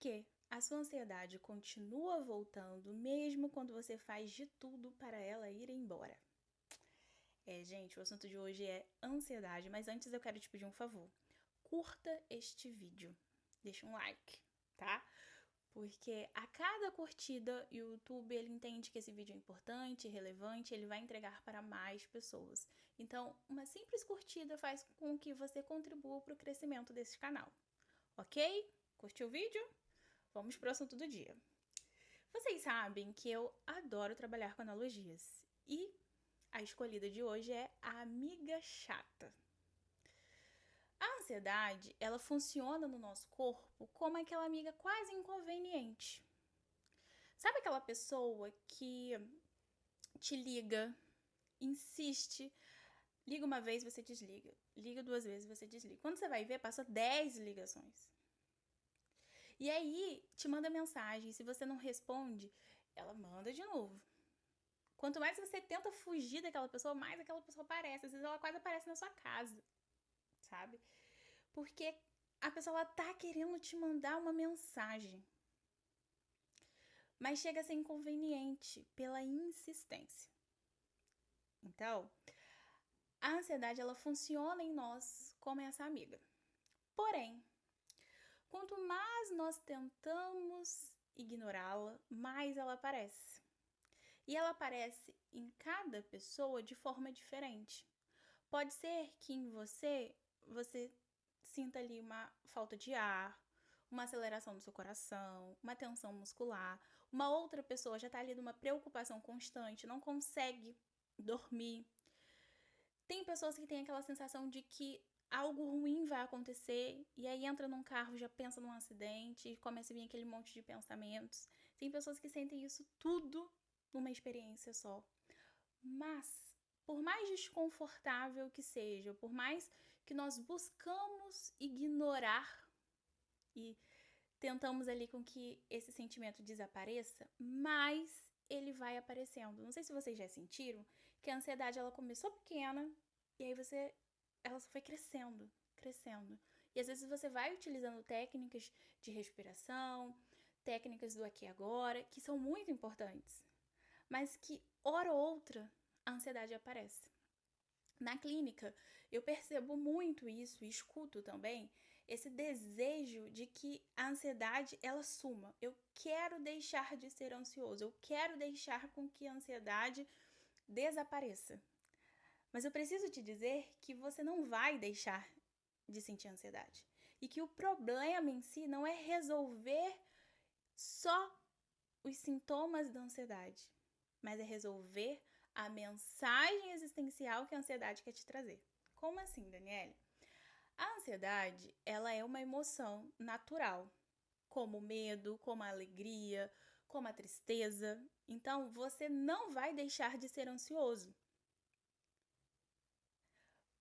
Porque a sua ansiedade continua voltando mesmo quando você faz de tudo para ela ir embora. Gente, o assunto de hoje é ansiedade, mas antes eu quero te pedir um favor. Curta este vídeo. Deixa um like, tá? Porque a cada curtida, o YouTube ele entende que esse vídeo é importante, relevante, ele vai entregar para mais pessoas. Então, uma simples curtida faz com que você contribua para o crescimento desse canal. Ok? Curtiu o vídeo? Vamos para o assunto do dia. Vocês sabem que eu adoro trabalhar com analogias. E a escolhida de hoje é a amiga chata. A ansiedade, ela funciona no nosso corpo como aquela amiga quase inconveniente. Sabe aquela pessoa que te liga, insiste, liga uma vez, você desliga, liga duas vezes, você desliga. Quando você vai ver, passa 10 ligações. E aí, te manda mensagem, se você não responde, ela manda de novo. Quanto mais você tenta fugir daquela pessoa, mais aquela pessoa aparece. Às vezes ela quase aparece na sua casa, sabe? Porque a pessoa ela tá querendo te mandar uma mensagem. Mas chega a ser inconveniente pela insistência. Então, a ansiedade ela funciona em nós como essa amiga. Porém, quanto mais nós tentamos ignorá-la, mais ela aparece. E ela aparece em cada pessoa de forma diferente. Pode ser que em você sinta ali uma falta de ar, uma aceleração do seu coração, uma tensão muscular. Uma outra pessoa já está ali numa preocupação constante, não consegue dormir. Tem pessoas que têm aquela sensação de que algo ruim vai acontecer e aí entra num carro, já pensa num acidente e começa a vir aquele monte de pensamentos. Tem pessoas que sentem isso tudo numa experiência só. Mas, por mais desconfortável que seja, por mais que nós buscamos ignorar e tentamos ali com que esse sentimento desapareça, mais ele vai aparecendo. Não sei se vocês já sentiram que a ansiedade ela começou pequena e aí ela só foi crescendo, crescendo. E às vezes você vai utilizando técnicas de respiração, técnicas do aqui e agora, que são muito importantes, mas que hora ou outra a ansiedade aparece. Na clínica, eu percebo muito isso e escuto também esse desejo de que a ansiedade ela suma. Eu quero deixar de ser ansioso, eu quero deixar com que a ansiedade desapareça. Mas eu preciso te dizer que você não vai deixar de sentir ansiedade. E que o problema em si não é resolver só os sintomas da ansiedade, mas é resolver a mensagem existencial que a ansiedade quer te trazer. Como assim, Daniele? A ansiedade, ela é uma emoção natural, como o medo, como a alegria, como a tristeza. Então, você não vai deixar de ser ansioso.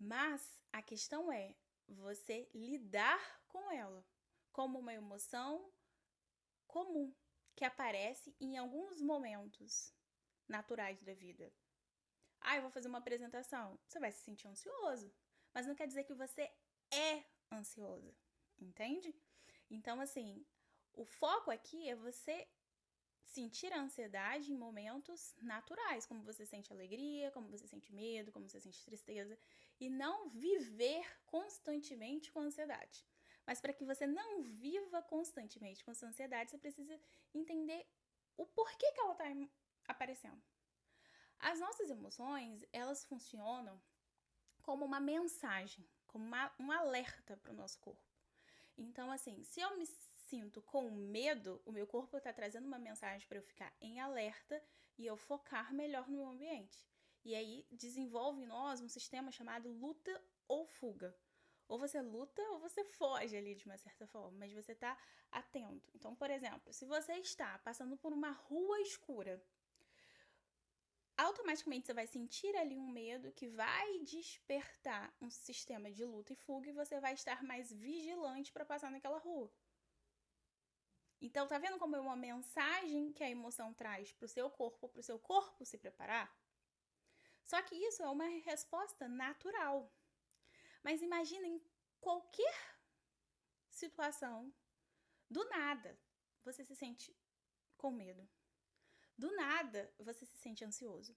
Mas a questão é você lidar com ela como uma emoção comum que aparece em alguns momentos naturais da vida. Eu vou fazer uma apresentação. Você vai se sentir ansioso, mas não quer dizer que você é ansioso, entende? Então, assim, o foco aqui é você sentir a ansiedade em momentos naturais, como você sente alegria, como você sente medo, como você sente tristeza, e não viver constantemente com ansiedade. Mas para que você não viva constantemente com essa ansiedade, você precisa entender o porquê que ela está aparecendo. As nossas emoções, elas funcionam como uma mensagem, como um alerta para o nosso corpo. Então, assim, se eu me sinto com medo, o meu corpo está trazendo uma mensagem para eu ficar em alerta e eu focar melhor no meu ambiente. E aí desenvolve em nós um sistema chamado luta ou fuga. Ou você luta ou você foge ali de uma certa forma, mas você está atento. Então, por exemplo, se você está passando por uma rua escura, automaticamente você vai sentir ali um medo que vai despertar um sistema de luta e fuga e você vai estar mais vigilante para passar naquela rua. Então, tá vendo como é uma mensagem que a emoção traz para o seu corpo se preparar? Só que isso é uma resposta natural. Mas imagina em qualquer situação, do nada, você se sente com medo. Do nada, você se sente ansioso.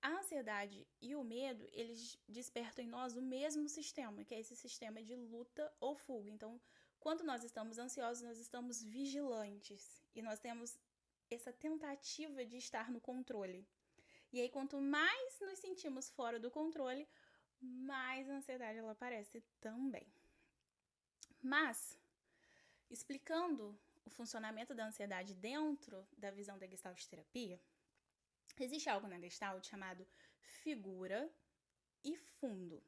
A ansiedade e o medo, eles despertam em nós o mesmo sistema, que é esse sistema de luta ou fuga. Então, quando nós estamos ansiosos, nós estamos vigilantes e nós temos essa tentativa de estar no controle. E aí, quanto mais nos sentimos fora do controle, mais a ansiedade ela aparece também. Mas, explicando o funcionamento da ansiedade dentro da visão da Gestalt terapia, existe algo na Gestalt chamado figura e fundo.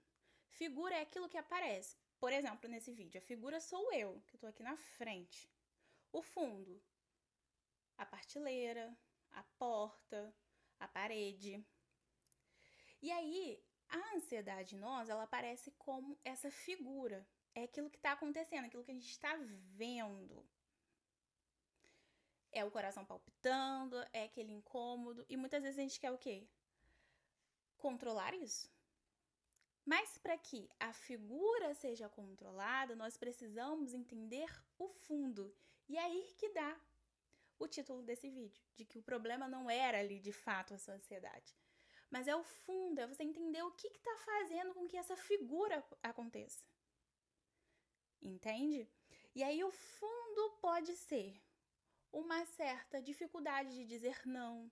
Figura é aquilo que aparece. Por exemplo, nesse vídeo, a figura sou eu, que estou aqui na frente. O fundo, a prateleira, a porta, a parede. E aí, a ansiedade em nós, ela aparece como essa figura. É aquilo que está acontecendo, aquilo que a gente está vendo. É o coração palpitando, é aquele incômodo. E muitas vezes a gente quer o quê? Controlar isso. Mas para que a figura seja controlada, nós precisamos entender o fundo. E é aí que dá o título desse vídeo, de que o problema não era ali de fato a sua ansiedade. Mas é o fundo, é você entender o que está fazendo com que essa figura aconteça. Entende? E aí o fundo pode ser uma certa dificuldade de dizer não,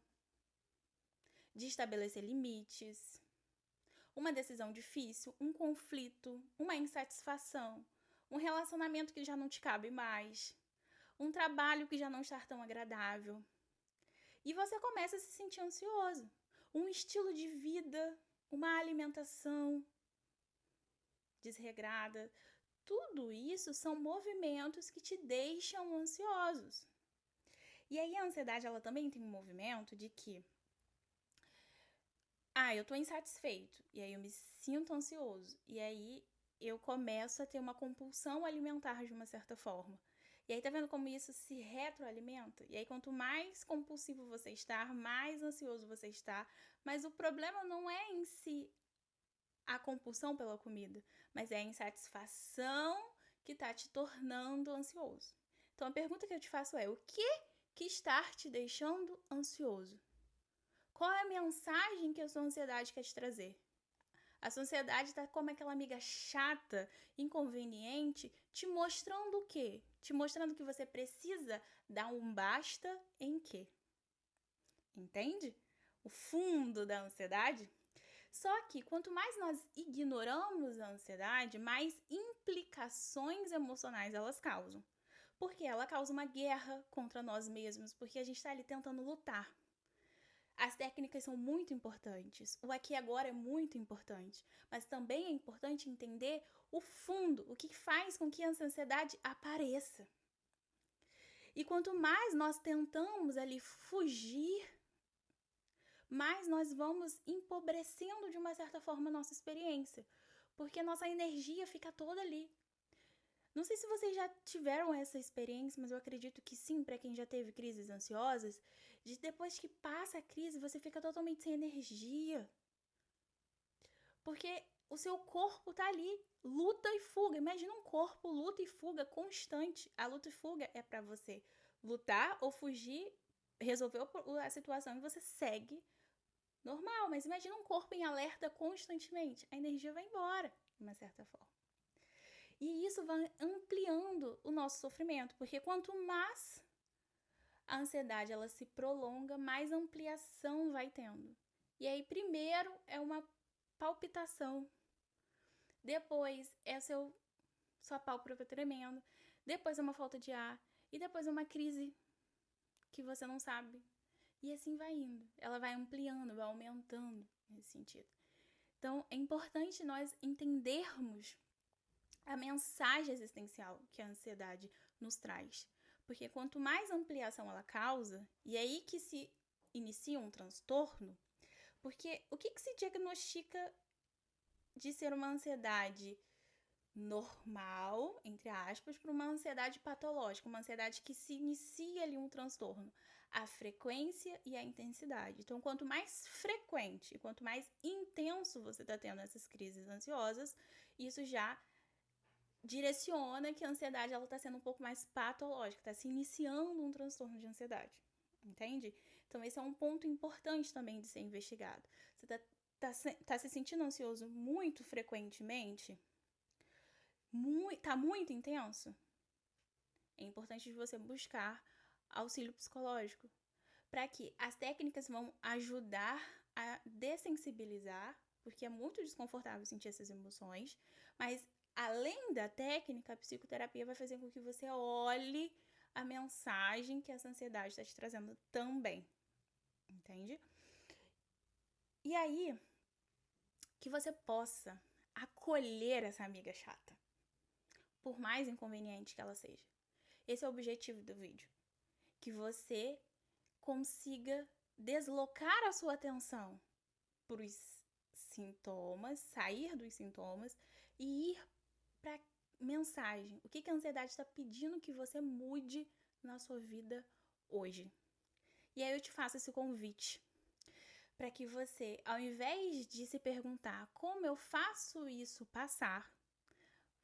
de estabelecer limites, uma decisão difícil, um conflito, uma insatisfação, um relacionamento que já não te cabe mais, um trabalho que já não está tão agradável. E você começa a se sentir ansioso. Um estilo de vida, uma alimentação desregrada. Tudo isso são movimentos que te deixam ansiosos. E aí a ansiedade, ela também tem um movimento de que eu tô insatisfeito, e aí eu me sinto ansioso, e aí eu começo a ter uma compulsão alimentar de uma certa forma. E aí tá vendo como isso se retroalimenta? E aí quanto mais compulsivo você está, mais ansioso você está, mas o problema não é em si a compulsão pela comida, mas é a insatisfação que tá te tornando ansioso. Então a pergunta que eu te faço é: o que está te deixando ansioso? Qual é a mensagem que a sua ansiedade quer te trazer? A sua ansiedade está como aquela amiga chata, inconveniente, te mostrando o quê? Te mostrando que você precisa dar um basta em quê? Entende? O fundo da ansiedade? Só que quanto mais nós ignoramos a ansiedade, mais implicações emocionais elas causam. Porque ela causa uma guerra contra nós mesmos, porque a gente está ali tentando lutar. As técnicas são muito importantes, o aqui e agora é muito importante, mas também é importante entender o fundo, o que faz com que a ansiedade apareça. E quanto mais nós tentamos ali fugir, mais nós vamos empobrecendo de uma certa forma a nossa experiência, porque a nossa energia fica toda ali. Não sei se vocês já tiveram essa experiência, mas eu acredito que sim, para quem já teve crises ansiosas, de depois que passa a crise, você fica totalmente sem energia. Porque o seu corpo tá ali, luta e fuga. Imagina um corpo luta e fuga constante. A luta e fuga é para você lutar ou fugir, resolver a situação e você segue normal. Mas imagina um corpo em alerta constantemente. A energia vai embora, de uma certa forma. E isso vai ampliando o nosso sofrimento, porque quanto mais a ansiedade ela se prolonga, mais ampliação vai tendo. E aí, primeiro é uma palpitação, depois é sua pálpebra tremendo, depois é uma falta de ar, e depois é uma crise que você não sabe. E assim vai indo. Ela vai ampliando, vai aumentando nesse sentido. Então, é importante nós entendermos a mensagem existencial que a ansiedade nos traz. Porque quanto mais ampliação ela causa, e é aí que se inicia um transtorno, porque o que se diagnostica de ser uma ansiedade normal, entre aspas, para uma ansiedade patológica, uma ansiedade que se inicia ali um transtorno? A frequência e a intensidade. Então, quanto mais frequente e quanto mais intenso você está tendo essas crises ansiosas, isso já direciona que a ansiedade ela tá sendo um pouco mais patológica, tá se iniciando um transtorno de ansiedade, entende? Então esse é um ponto importante também de ser investigado. Você tá se sentindo ansioso muito frequentemente? Tá muito intenso? É importante você buscar auxílio psicológico, para que as técnicas vão ajudar a dessensibilizar, porque é muito desconfortável sentir essas emoções, mas além da técnica, a psicoterapia vai fazer com que você olhe a mensagem que essa ansiedade está te trazendo também, entende? E aí, que você possa acolher essa amiga chata, por mais inconveniente que ela seja. Esse é o objetivo do vídeo, que você consiga deslocar a sua atenção para os sintomas, sair dos sintomas e ir para a mensagem. O que a ansiedade está pedindo que você mude na sua vida hoje? E aí eu te faço esse convite para que você, ao invés de se perguntar como eu faço isso passar,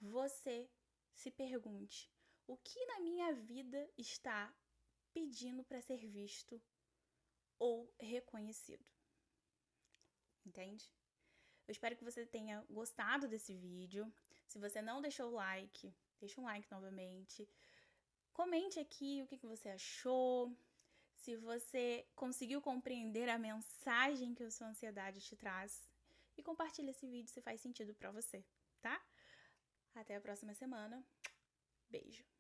você se pergunte: o que na minha vida está pedindo para ser visto ou reconhecido? Entende? Eu espero que você tenha gostado desse vídeo. Se você não deixou o like, deixa um like novamente. Comente aqui o que você achou. Se você conseguiu compreender a mensagem que a sua ansiedade te traz. E compartilhe esse vídeo se faz sentido para você, tá? Até a próxima semana. Beijo!